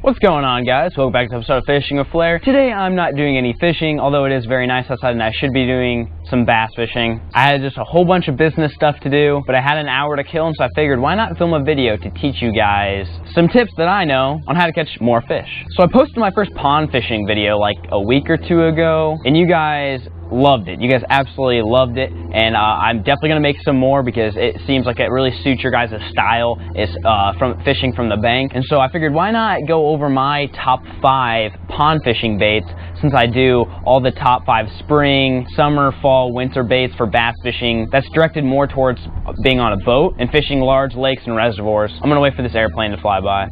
What's going on, guys? Welcome back to the episode of Fishing with Flair. Today I'm not doing any fishing, although it is very nice outside and I should be doing some bass fishing. I had just a whole bunch of business stuff to do, but I had an hour to kill, and so I figured why not film a video to teach you guys some tips that I know on how to catch more fish. So I posted my first pond fishing video like a week or two ago, and you guys loved it. You guys absolutely loved it, and I'm definitely gonna make some more because it seems like it really suits your guys' style. It's from fishing from the bank, and so I figured why not go over my top 5 pond fishing baits, since I do all the top 5 spring, summer, fall, winter baits for bass fishing. That's directed more towards being on a boat and fishing large lakes and reservoirs. I'm gonna wait for this airplane to fly by.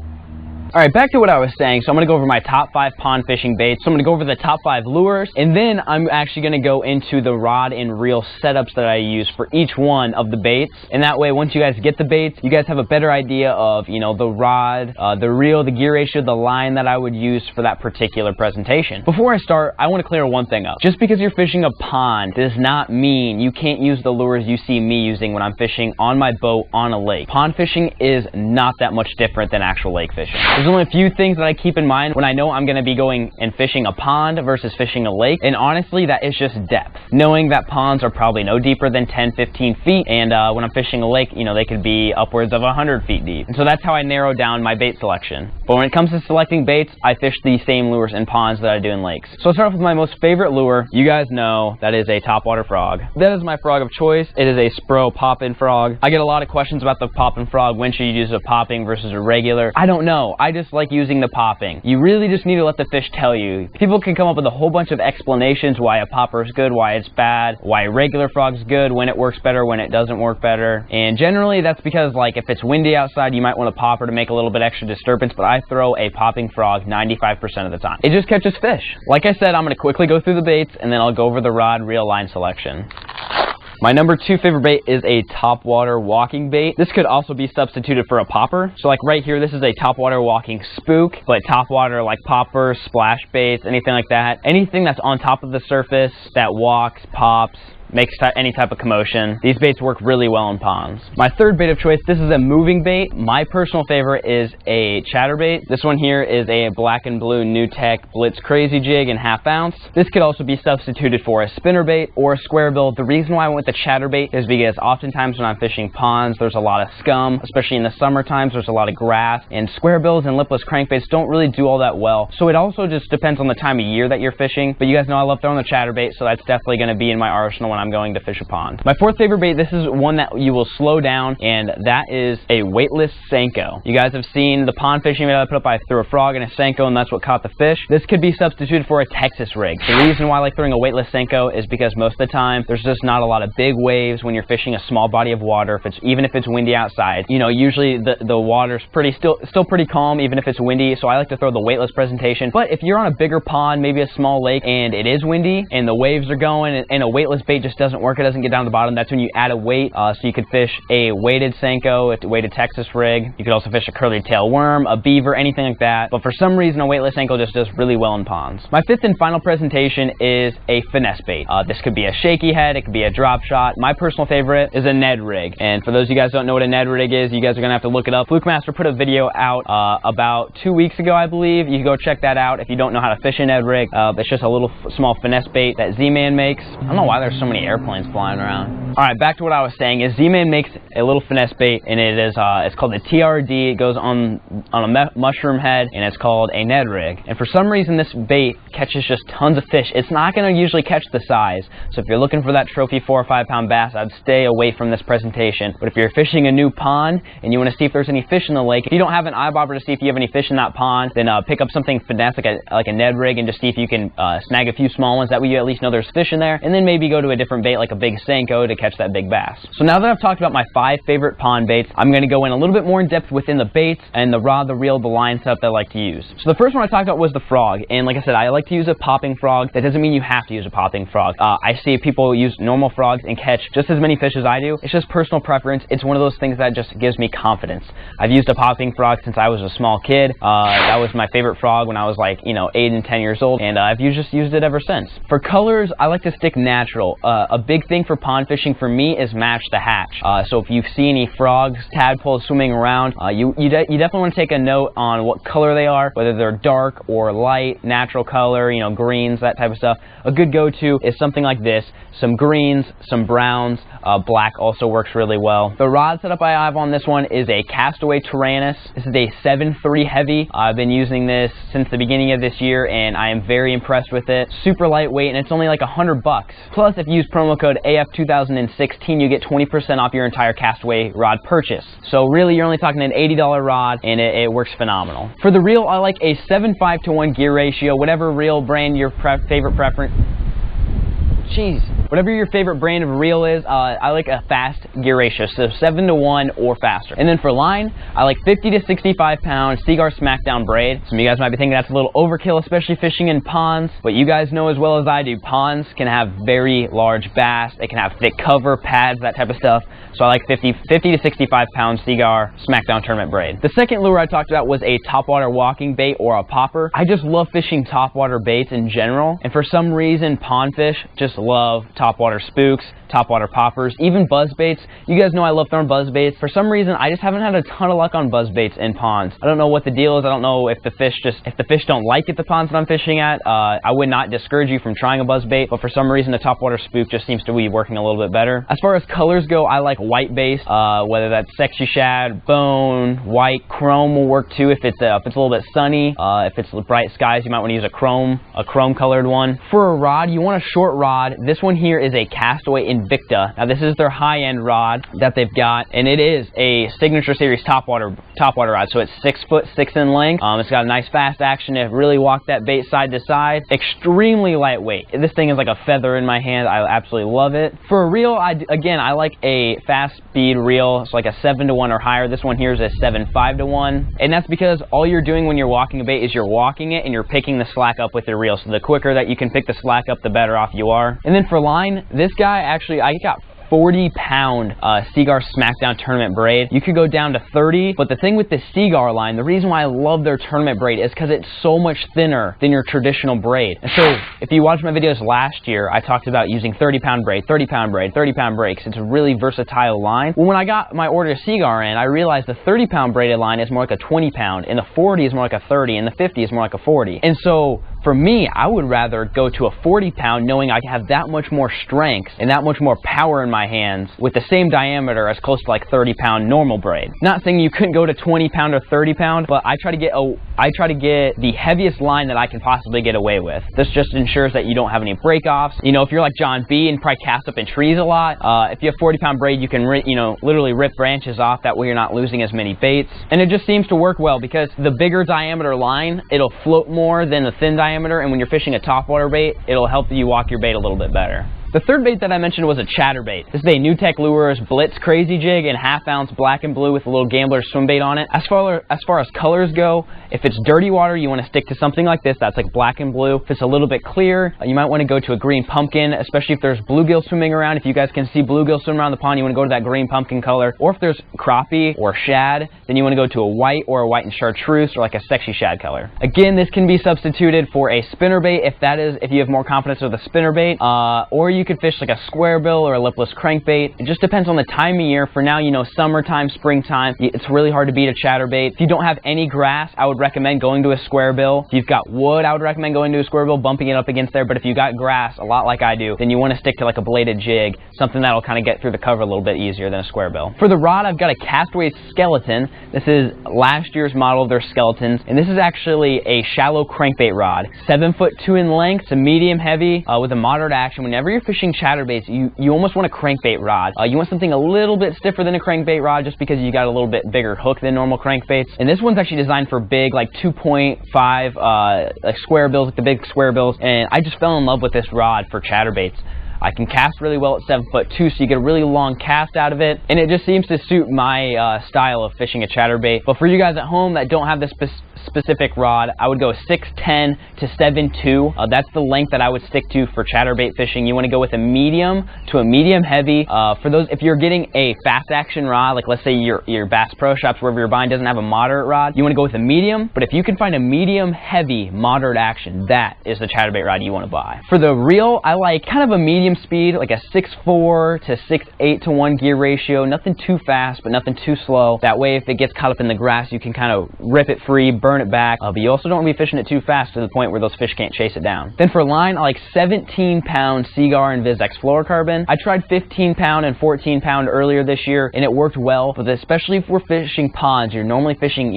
Alright, back to what I was saying. So I'm going to go over my top 5 pond fishing baits. So I'm going to go over the top 5 lures, and then I'm actually going to go into the rod and reel setups that I use for each one of the baits. And that way, once you guys get the baits, you guys have a better idea of, you know, the rod, the reel, the gear ratio, the line that I would use for that particular presentation. Before I start, I want to clear one thing up. Just because you're fishing a pond does not mean you can't use the lures you see me using when I'm fishing on my boat on a lake. Pond fishing is not that much different than actual lake fishing. There's only a few things that I keep in mind when I know I'm going to be going and fishing a pond versus fishing a lake, and honestly that is just depth. Knowing that ponds are probably no deeper than 10-15 feet, and when I'm fishing a lake, you know, they could be upwards of 100 feet deep. And so that's how I narrow down my bait selection. But when it comes to selecting baits, I fish the same lures in ponds that I do in lakes. So I'll start off with my most favorite lure. You guys know that is a topwater frog. That is my frog of choice. It is a Spro poppin' frog. I get a lot of questions about the poppin' frog. When should you use a popping versus a regular? I don't know. I just like using the popping. You really just need to let the fish tell you. People can come up with a whole bunch of explanations why a popper is good, why it's bad, why a regular frog's good, when it works better, when it doesn't work better. And generally that's because, like, if it's windy outside, you might want a popper to make a little bit extra disturbance, but I throw a popping frog 95% of the time. It just catches fish. Like I said, I'm going to quickly go through the baits and then I'll go over the rod reel line selection. My number 2 favorite bait is a topwater walking bait. This could also be substituted for a popper. So like right here, this is a topwater walking spook, but topwater like poppers, splash baits, anything like that. Anything that's on top of the surface that walks, pops, makes any type of commotion. These baits work really well in ponds. My third bait of choice, this is a moving bait. My personal favorite is a chatterbait. This one here is a black and blue New Tech Blitz Crazy Jig in 1/2 ounce. This could also be substituted for a spinnerbait or a square bill. The reason why I went with the chatterbait is because oftentimes when I'm fishing ponds, there's a lot of scum, especially in the summer times, there's a lot of grass, and square bills and lipless crankbaits don't really do all that well. So it also just depends on the time of year that you're fishing, but you guys know I love throwing the chatterbait, so that's definitely going to be in my arsenal when I'm going to fish a pond. My 4th favorite bait, this is one that you will slow down, and that is a weightless Senko. You guys have seen the pond fishing video I put up. I threw a frog and a Senko, and that's what caught the fish. This could be substituted for a Texas rig. The reason why I like throwing a weightless Senko is because most of the time there's just not a lot of big waves when you're fishing a small body of water. Even if it's windy outside, you know, usually the water's still pretty calm even if it's windy. So I like to throw the weightless presentation. But if you're on a bigger pond, maybe a small lake, and it is windy and the waves are going and a weightless bait just doesn't work, it doesn't get down to the bottom, that's when you add a weight. So you could fish a weighted Senko, a weighted Texas rig. You could also fish a curly tail worm, a beaver, anything like that. But for some reason, a weightless Senko just does really well in ponds. My 5th and final presentation is a finesse bait. This could be a shaky head, it could be a drop shot. My personal favorite is a Ned rig. And for those of you guys who don't know what a Ned rig is, you guys are gonna have to look it up. Fluke Master put a video out about 2 weeks ago, I believe. You can go check that out if you don't know how to fish a Ned rig. It's just a little small finesse bait that Z-Man makes. I don't know why there's so many airplanes flying around. Alright, back to what I was saying is Z-Man makes a little finesse bait, and it is it's called a TRD. It goes on a mushroom head, and it's called a Ned rig. And for some reason this bait catches just tons of fish. It's not going to usually catch the size. So if you're looking for that trophy 4 or 5 pound bass, I'd stay away from this presentation. But if you're fishing a new pond and you want to see if there's any fish in the lake, if you don't have an eye bobber to see if you have any fish in that pond, then pick up something finesse like a Ned rig and just see if you can snag a few small ones. That way you at least know there's fish in there, and then maybe go to a different bait like a big Senko to catch that big bass. So now that I've talked about my 5 favorite pond baits, I'm going to go in a little bit more in depth within the baits and the rod, the reel, the line setup that I like to use. So the first one I talked about was the frog, and like I said, I like to use a popping frog. That doesn't mean you have to use a popping frog. I see people use normal frogs and catch just as many fish as I do. It's just personal preference. It's one of those things that just gives me confidence. I've used a popping frog since I was a small kid. That was my favorite frog when I was like, you know, 8 and 10 years old, and I've just used it ever since. For colors, I like to stick natural. a big thing for pond fishing for me is match the hatch. So if you see any frogs, tadpoles swimming around, you definitely want to take a note on what color they are, whether they're dark or light, natural color, you know, greens, that type of stuff. A good go-to is something like this, some greens, some browns, black also works really well. The rod setup I have on this one is a Castaway Tyrannus. This is a 7.3 heavy. I've been using this since the beginning of this year and I am very impressed with it. Super lightweight and it's only like $100 bucks. Plus if you use promo code AF2016 you get 20% off your entire Castaway rod purchase. So really you're only talking an $80 rod and it works phenomenal. For the reel I like a 7:5 to 1 gear ratio, whatever reel brand your favorite preference. Jeez. Whatever your favorite brand of reel is, I like a fast gear ratio, so 7 to 1 or faster. And then for line, I like 50 to 65 pound Seaguar Smackdown braid. Some of you guys might be thinking that's a little overkill, especially fishing in ponds, but you guys know as well as I do, ponds can have very large bass, they can have thick cover, pads, that type of stuff. So I like 50 to 65 pound Seaguar Smackdown tournament braid. The second lure I talked about was a topwater walking bait or a popper. I just love fishing topwater baits in general, and for some reason pond fish just love topwater spooks, topwater poppers, even buzz baits. You guys know I love throwing buzz baits. For some reason, I just haven't had a ton of luck on buzz baits in ponds. I don't know what the deal is. I don't know if the fish don't like it, the ponds that I'm fishing at. I would not discourage you from trying a buzz bait, but for some reason, a topwater spook just seems to be working a little bit better. As far as colors go, I like white base, whether that's sexy shad, bone, white, chrome will work too if it's a little bit sunny. If it's bright skies, you might want to use a chrome colored one. For a rod, you want a short rod. This one here is a Castaway Invicta. Now this is their high-end rod that they've got, and it is a Signature Series topwater rod. So it's 6'6" in length. It's got a nice fast action to really walk that bait side to side. Extremely lightweight. This thing is like a feather in my hand. I absolutely love it. For a reel, I like a fast speed reel. It's like a 7 to 1 or higher. This one here is a 7.5 to 1, and that's because all you're doing when you're walking a bait is you're walking it and you're picking the slack up with your reel. So the quicker that you can pick the slack up, the better off you are. And then for line, this guy actually, I got 40-pound Seaguar Smackdown tournament braid. You could go down to 30, but the thing with the Seaguar line, the reason why I love their tournament braid is because it's so much thinner than your traditional braid. And so if you watched my videos last year, I talked about using 30-pound braid, 30-pound braid, 30-pound breaks. It's a really versatile line. Well, when I got my order of Seaguar in, I realized the 30-pound braided line is more like a 20-pound, and the 40 is more like a 30, and the 50 is more like a 40. And so for me, I would rather go to a 40-pound knowing I have that much more strength and that much more power in my hands with the same diameter as close to like 30-pound normal braid. Not saying you couldn't go to 20-pound or 30-pound, but I try to get the heaviest line that I can possibly get away with. This just ensures that you don't have any break-offs. You know, if you're like John B and probably cast up in trees a lot, if you have 40-pound braid, you can literally rip branches off. That way you're not losing as many baits. And it just seems to work well because the bigger diameter line, it'll float more than the thin diameter, and when you're fishing a topwater bait, it'll help you walk your bait a little bit better. The third bait that I mentioned was a chatterbait. This is a NewTek Lures Blitz Crazy Jig in half-ounce black and blue with a little gambler swim bait on it. As far as colors go, if it's dirty water, you want to stick to something like this. That's like black and blue. If it's a little bit clear, you might want to go to a green pumpkin, especially if there's bluegill swimming around. If you guys can see bluegill swimming around the pond, you want to go to that green pumpkin color. Or if there's crappie or shad, then you want to go to a white or a white and chartreuse or like a sexy shad color. Again, this can be substituted for a spinnerbait if you have more confidence with a spinnerbait, or you could fish like a square bill or a lipless crankbait. It just depends on the time of year. For now, you know, summertime, springtime, it's really hard to beat a chatterbait. If you don't have any grass, I would recommend going to a square bill. If you've got wood, I would recommend going to a square bill, bumping it up against there. But if you got grass, a lot like I do, then you want to stick to like a bladed jig, something that'll kind of get through the cover a little bit easier than a square bill. For the rod, I've got a Castaway Skeleton. This is last year's model of their skeletons, and this is actually a shallow crankbait rod. 7'2" in length, it's a medium heavy with a moderate action. Whenever you're fishing chatterbaits, you almost want a crankbait rod. You want something a little bit stiffer than a crankbait rod just because you got a little bit bigger hook than normal crankbaits. And this one's actually designed for big, like 2.5 like square bills, like the big square bills. And I just fell in love with this rod for chatterbaits. I can cast really well at 7'2", so you get a really long cast out of it, and it just seems to suit my style of fishing a chatterbait. But for you guys at home that don't have this specific rod, I would go 6'10" to 7'2". That's the length that I would stick to for chatterbait fishing. You want to go with a medium to a medium heavy. For those, if you're getting a fast action rod, like let's say your Bass Pro Shops, wherever you're buying, doesn't have a moderate rod, you want to go with a medium. But if you can find a medium heavy moderate action, that is the chatterbait rod you want to buy. For the reel, I like kind of a medium speed, like a 6'4" to 6'8" to 1 gear ratio. Nothing too fast, but nothing too slow. That way, if it gets caught up in the grass, you can kind of rip it free, burn it back. But you also don't want to be fishing it too fast to the point where those fish can't chase it down. Then for line, I like 17-pound Seaguar and VizX fluorocarbon. I tried 15-pound and 14-pound earlier this year, and it worked well. But especially if we're fishing ponds, you're normally fishing,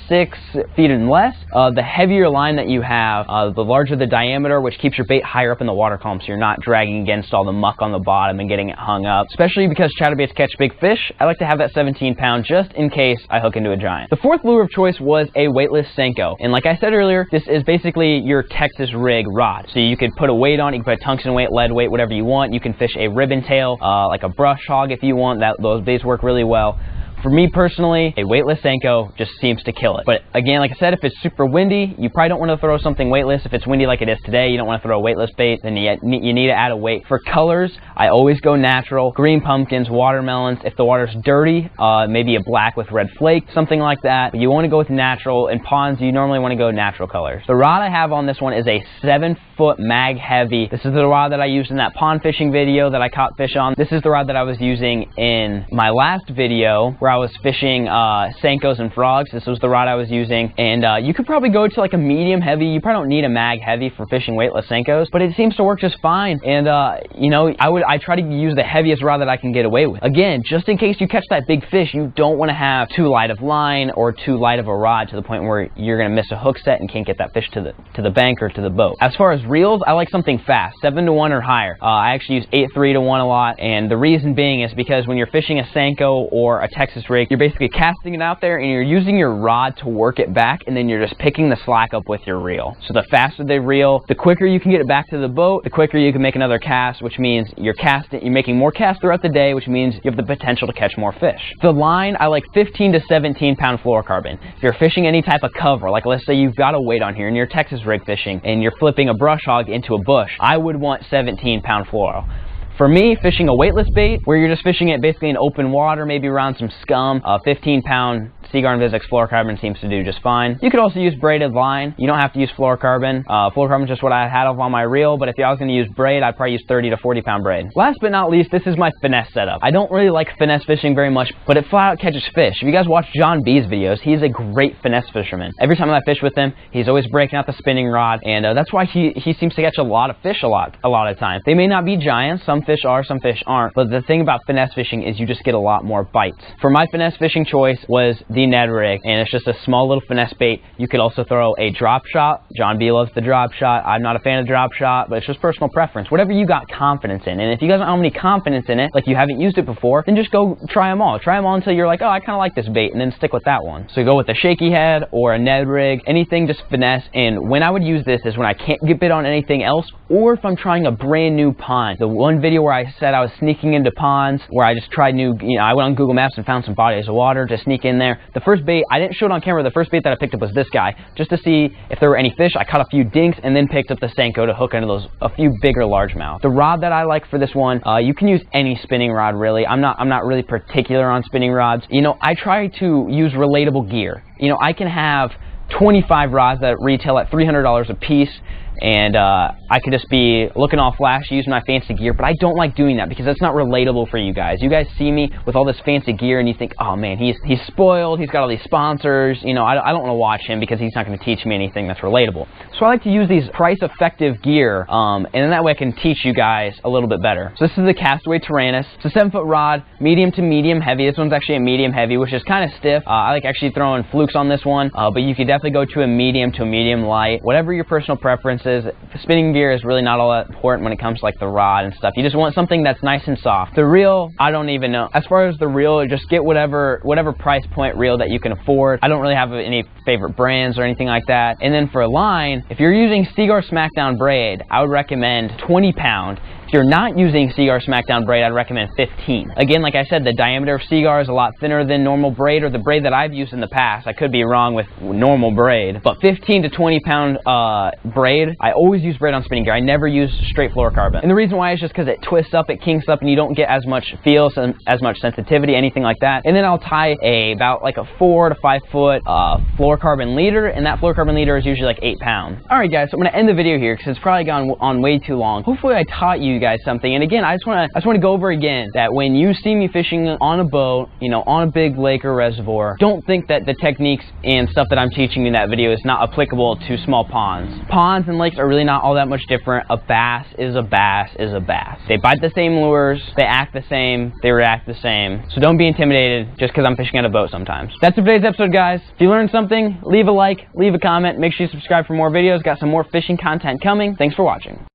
6 feet and less. The heavier line that you have, the larger the diameter, which keeps your bait higher up in the water column, so you're not dragging against all the muck on the bottom and getting it hung up. Especially because chatterbaits catch big fish, I like to have that 17-pound just in case I hook into a giant. The fourth lure of choice was a weightless Senko, and like I said earlier, this is basically your Texas rig rod. So you could put a weight on it, you can put a tungsten weight, lead weight, whatever you want. You can fish a ribbon tail, like a brush hog if you want. Those baits work really well. For me personally, a weightless Senko just seems to kill it. But again, like I said, if it's super windy, you probably don't want to throw something weightless. If it's windy like it is today, you don't want to throw a weightless bait, then you need to add a weight. For colors, I always go natural. Green pumpkins, watermelons. If the water's dirty, maybe a black with red flake, something like that. But you want to go with natural. In ponds, you normally want to go natural colors. The rod I have on this one is a 7-foot mag heavy. This is the rod that I used in that pond fishing video that I caught fish on. This is the rod that I was using in my last video where I was fishing Senkos and frogs. This was the rod I was using, and you could probably go to like a medium heavy. You probably don't need a mag heavy for fishing weightless Senkos, but it seems to work just fine. And I try to use the heaviest rod that I can get away with. Again, just in case you catch that big fish, you don't want to have too light of line or too light of a rod to the point where you're going to miss a hook set and can't get that fish to the bank or to the boat. As far as reels, I like something fast, 7 to 1 or higher. I actually use 8-3 to 1 a lot, and the reason being is because when you're fishing a Senko or a Texas rig, you're basically casting it out there and you're using your rod to work it back, and then you're just picking the slack up with your reel. So the faster the reel, the quicker you can get it back to the boat, the quicker you can make another cast, which means you're making more casts throughout the day, which means you have the potential to catch more fish. The line, I like 15 to 17-pound fluorocarbon. If you're fishing any type of cover, like let's say you've got a weight on here and you're Texas rig fishing and you're flipping a brush hog into a bush, I would want 17-pound fluoro. For me, fishing a weightless bait, where you're just fishing it basically in open water, maybe around some scum, 15-pound Seaguar and VizX fluorocarbon seems to do just fine. You could also use braided line. You don't have to use fluorocarbon. Fluorocarbon is just what I had on my reel, but if I was going to use braid, I'd probably use 30 to 40-pound braid. Last but not least, this is my finesse setup. I don't really like finesse fishing very much, but it flat out catches fish. If you guys watch John B's videos, he's a great finesse fisherman. Every time I fish with him, he's always breaking out the spinning rod, and that's why he seems to catch a lot of fish a lot of times. They may not be giants. Some fish are, some fish aren't, but the thing about finesse fishing is you just get a lot more bites. For my finesse fishing choice was the Ned rig, and it's just a small little finesse bait. You could also throw a drop shot. John B loves the drop shot. I'm not a fan of drop shot, but it's just personal preference. Whatever you got confidence in, and if you guys don't have any confidence in it, like you haven't used it before, then just go try them all. Try them all until you're like, oh, I kind of like this bait, and then stick with that one. So go with a shaky head or a Ned rig, anything just finesse. And when I would use this is when I can't get bit on anything else, or if I'm trying a brand new pond. The one video where I said I was sneaking into ponds, where I just tried I went on Google Maps and found some bodies of water to sneak in there. The first bait, I didn't show it on camera, the first bait that I picked up was this guy, just to see if there were any fish. I caught a few dinks and then picked up the Senko to hook into a few bigger largemouth. The rod that I like for this one, you can use any spinning rod really. I'm not really particular on spinning rods. I try to use relatable gear. I can have 25 rods that retail at $300 a piece, and I could just be looking all flashy using my fancy gear, but I don't like doing that because that's not relatable for you guys. You guys see me with all this fancy gear and you think, oh man, he's spoiled, he's got all these sponsors, I don't want to watch him because he's not going to teach me anything that's relatable. So I like to use these price-effective gear, and then that way I can teach you guys a little bit better. So this is the Castaway Tyrannus. It's a 7-foot rod, medium to medium heavy. This one's actually a medium heavy, which is kind of stiff. I like actually throwing flukes on this one, but you could definitely go to a medium light, whatever your personal preference is. Spinning gear is really not all that important when it comes to like the rod and stuff. You just want something that's nice and soft. The reel, I don't even know. As far as the reel, just get whatever price point reel that you can afford. I don't really have any favorite brands or anything like that. And then for a line, if you're using Seaguar Smackdown braid, I would recommend 20-pound. If you're not using Seaguar Smackdown braid, I'd recommend 15. Again, like I said, the diameter of Seaguar is a lot thinner than normal braid, or the braid that I've used in the past. I could be wrong with normal braid, but 15 to 20 pound braid, I always use braid on spinning gear. I never use straight fluorocarbon. And the reason why is just because it twists up, it kinks up, and you don't get as much feel, as much sensitivity, anything like that. And then I'll tie about like a 4 to 5 foot fluorocarbon leader, and that fluorocarbon leader is usually like 8 pounds. Alright guys, so I'm going to end the video here because it's probably gone on way too long. Hopefully I taught you guys something. And again, I just want to go over again that when you see me fishing on a boat, you know, on a big lake or reservoir, don't think that the techniques and stuff that I'm teaching you in that video is not applicable to small ponds. Ponds and lakes are really not all that much different. A bass is a bass is a bass. They bite the same lures, they act the same, they react the same. So don't be intimidated just because I'm fishing on a boat sometimes. That's it for today's episode, guys. If you learned something, leave a like, leave a comment, make sure you subscribe for more videos. Got some more fishing content coming. Thanks for watching.